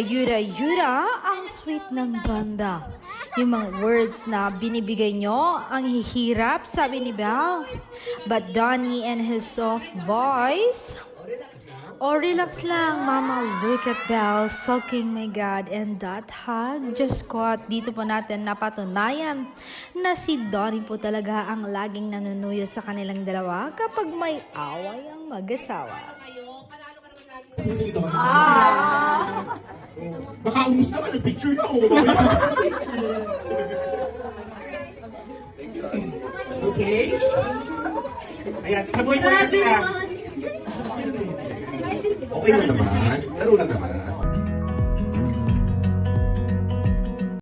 Yuda, ang sweet ng banda. Yung mga words na binibigay nyo, ang hihirap, sabi ni Belle. But Donnie and his soft voice, oh, relax lang, Mama. Look at Belle, sulking, my God. And that hug, just caught. Dito po natin napatunayan na si Donnie po talaga ang laging nanunuyo sa kanilang dalawa kapag may away ang mag-asawa. Baka umus naman, nag-picture na. Okay? Ayan, kabuhay mo na sila. Okay lang naman. Laro lang naman.